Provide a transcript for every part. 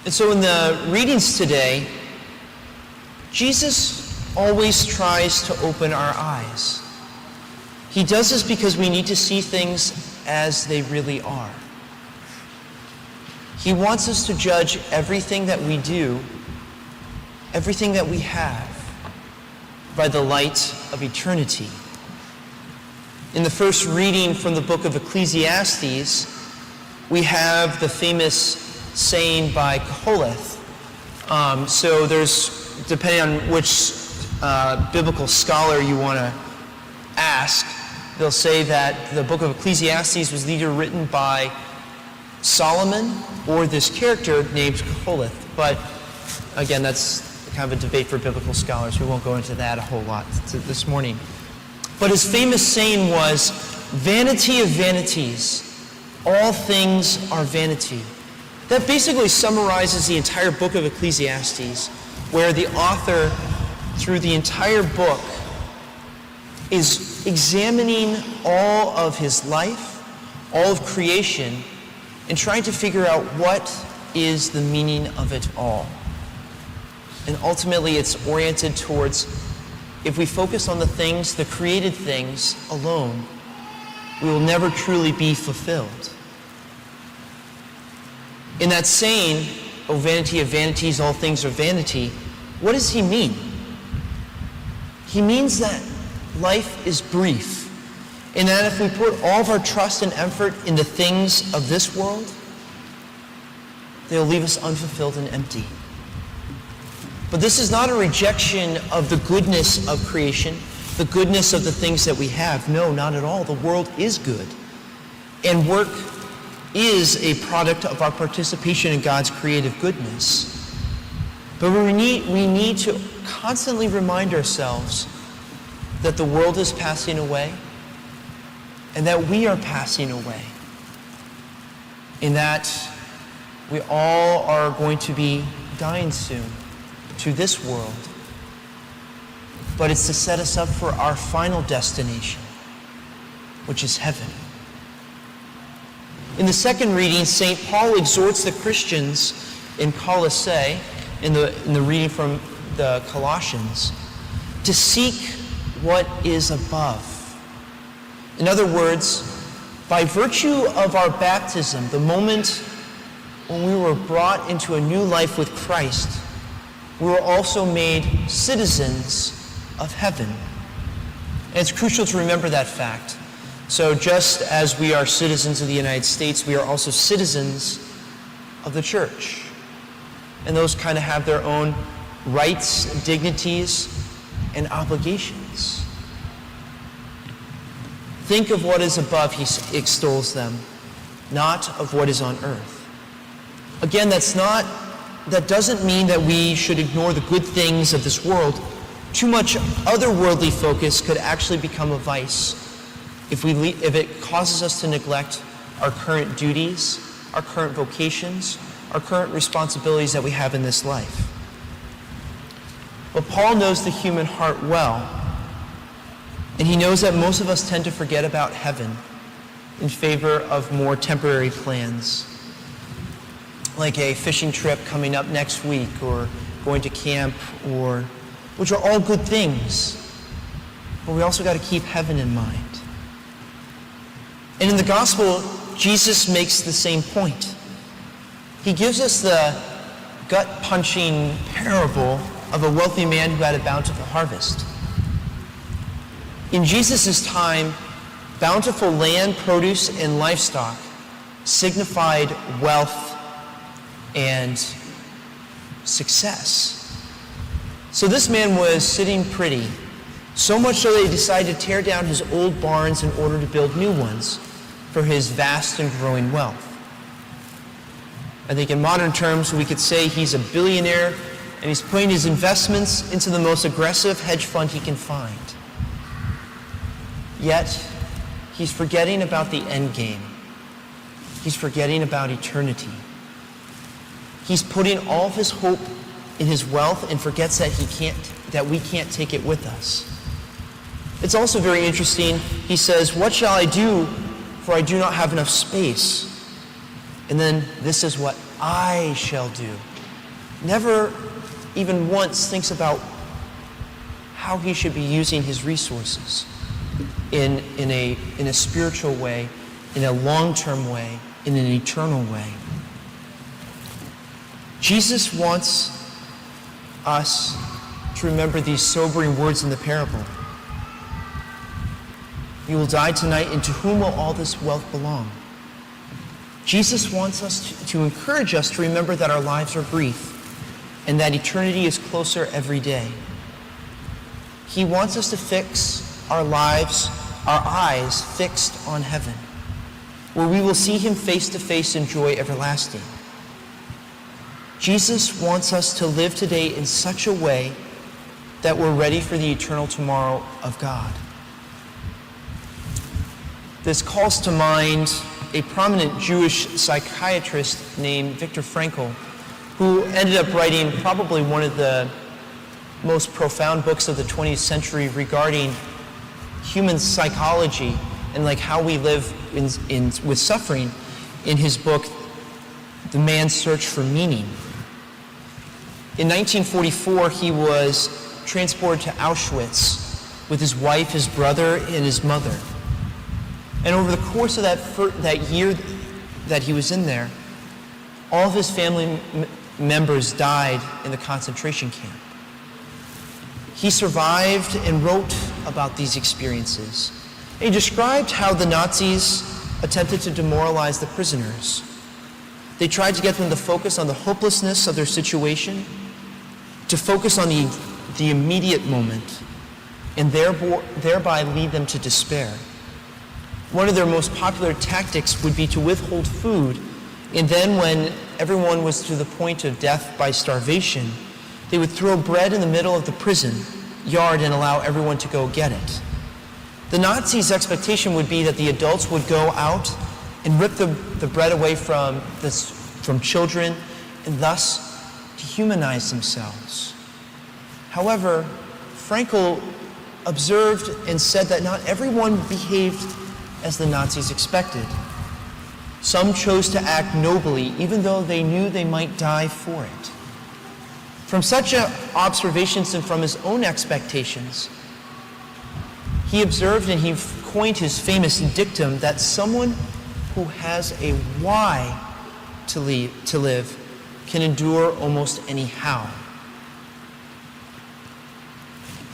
And so in the readings today, Jesus always tries to open our eyes. He does this because we need to see things as they really are. He wants us to judge everything that we do, everything that we have, by the light of eternity. In the first reading from the book of Ecclesiastes, we have the famous saying by Koheleth. So there's, depending on which biblical scholar you want to ask, they'll say that the book of Ecclesiastes was either written by Solomon or this character named Koheleth. But again, that's kind of a debate for biblical scholars. We won't go into that a whole lot this morning. But his famous saying was, "Vanity of vanities, all things are vanity." That basically summarizes the entire book of Ecclesiastes, where the author, through the entire book, is examining all of his life, all of creation, and trying to figure out what is the meaning of it all. And ultimately, it's oriented towards, if we focus on the things, the created things alone, we will never truly be fulfilled. In that saying, "O vanity of vanities, all things are vanity," what does he mean? He means that life is brief, and that if we put all of our trust and effort in the things of this world, they'll leave us unfulfilled and empty. But this is not a rejection of the goodness of creation, the goodness of the things that we have. No, not at all. The world is good. And work is a product of our participation in God's creative goodness. But we need to constantly remind ourselves that the world is passing away and that we are passing away. And that we all are going to be dying soon to this world. But it's to set us up for our final destination, which is heaven. In the second reading, St. Paul exhorts the Christians in Colossae, in the reading from the Colossians, to seek what is above. In other words, by virtue of our baptism, the moment when we were brought into a new life with Christ, we were also made citizens of heaven. And it's crucial to remember that fact. So just as we are citizens of the United States, we are also citizens of the church. And those kind of have their own rights, dignities, and obligations. Think of what is above, he extols them, not of what is on earth. Again, that doesn't mean that we should ignore the good things of this world. Too much otherworldly focus could actually become a vice if it causes us to neglect our current duties, our current vocations, our current responsibilities that we have in this life. But Paul knows the human heart well, and he knows that most of us tend to forget about heaven in favor of more temporary plans, like a fishing trip coming up next week, or going to camp, which are all good things. But we also got to keep heaven in mind. And in the gospel, Jesus makes the same point. He gives us the gut-punching parable of a wealthy man who had a bountiful harvest. In Jesus' time, bountiful land, produce, and livestock signified wealth and success. So this man was sitting pretty, so much so that he decided to tear down his old barns in order to build new ones for his vast and growing wealth. I think in modern terms, we could say he's a billionaire, and he's putting his investments into the most aggressive hedge fund he can find. Yet, he's forgetting about the end game. He's forgetting about eternity. He's putting all of his hope in his wealth and forgets that we can't take it with us. It's also very interesting. He says, "What shall I do, for I do not have enough space?" And then this is what I shall do. never even once thinks about how he should be using his resources in a spiritual way, in a long-term way, in an eternal way. Jesus wants us to remember these sobering words in the parable. You will die tonight, and to whom will all this wealth belong? Jesus wants us to encourage us to remember that our lives are brief and that eternity is closer every day. He wants us to fix our lives, our eyes fixed on heaven, where we will see him face to face in joy everlasting. Jesus wants us to live today in such a way that we're ready for the eternal tomorrow of God. This calls to mind a prominent Jewish psychiatrist named Viktor Frankl, who ended up writing probably one of the most profound books of the 20th century regarding human psychology and like how we live with suffering in his book, The Man's Search for Meaning. In 1944, he was transported to Auschwitz with his wife, his brother, and his mother. And over the course of that year that he was in there, all of his family members died in the concentration camp. He survived and wrote about these experiences. He described how the Nazis attempted to demoralize the prisoners. They tried to get them to focus on the hopelessness of their situation, to focus on the immediate moment, and thereby lead them to despair. One of their most popular tactics would be to withhold food, and then when everyone was to the point of death by starvation, they would throw bread in the middle of the prison yard and allow everyone to go get it. The Nazis' expectation would be that the adults would go out and rip the bread away from children and thus dehumanize themselves. However, Frankl observed and said that not everyone behaved as the Nazis expected. Some chose to act nobly, even though they knew they might die for it. From such observations and from his own expectations, he observed and he coined his famous dictum that someone who has a why to live can endure almost any how.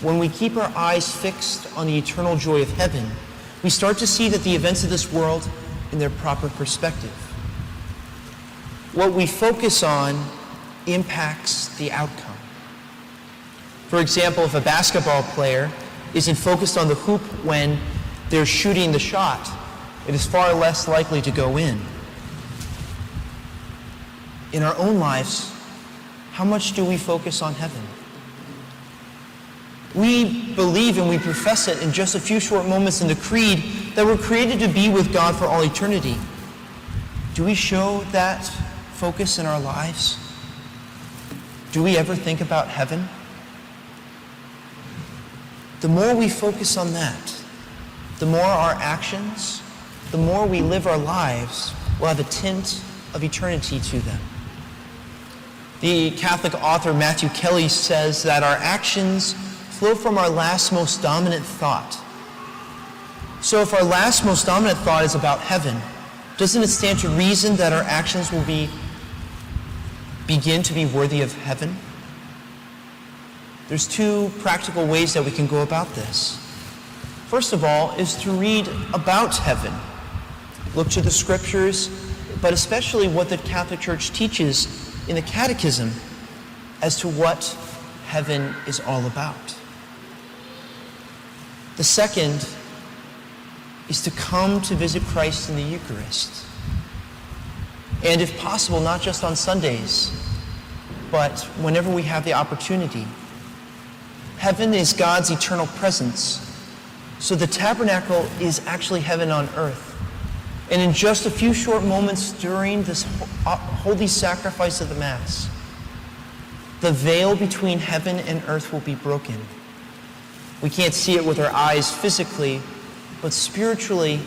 When we keep our eyes fixed on the eternal joy of heaven, we start to see that the events of this world in their proper perspective. What we focus on impacts the outcome. For example, if a basketball player isn't focused on the hoop when they're shooting the shot, it is far less likely to go in. In our own lives, how much do we focus on heaven? We believe and we profess it in just a few short moments in the Creed that we're created to be with God for all eternity. Do we show that focus in our lives? Do we ever think about heaven? The more we focus on that, the more our actions, the more we live our lives will have a tint of eternity to them. The Catholic author Matthew Kelly says that our actions flow from our last most dominant thought. So if our last most dominant thought is about heaven, doesn't it stand to reason that our actions will begin to be worthy of heaven? There's two practical ways that we can go about this. First of all is to read about heaven. Look to the scriptures, but especially what the Catholic Church teaches in the Catechism as to what heaven is all about. The second is to come to visit Christ in the Eucharist. And if possible, not just on Sundays, but whenever we have the opportunity. Heaven is God's eternal presence. So the tabernacle is actually heaven on earth. And in just a few short moments during this holy sacrifice of the Mass, the veil between heaven and earth will be broken. We can't see it with our eyes physically, but spiritually,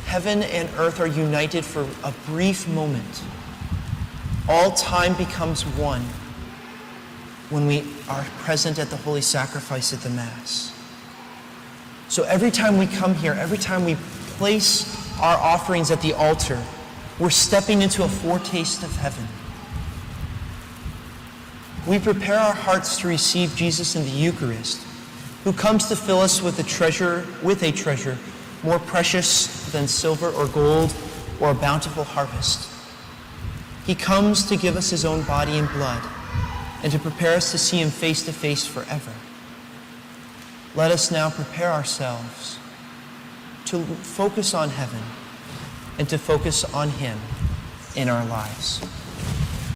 heaven and earth are united for a brief moment. All time becomes one when we are present at the holy sacrifice at the Mass. So every time we come here, every time we place our offerings at the altar, we're stepping into a foretaste of heaven. We prepare our hearts to receive Jesus in the Eucharist, who comes to fill us with a treasure more precious than silver or gold or a bountiful harvest. He comes to give us his own body and blood and to prepare us to see him face to face forever. Let us now prepare ourselves to focus on heaven and to focus on him in our lives.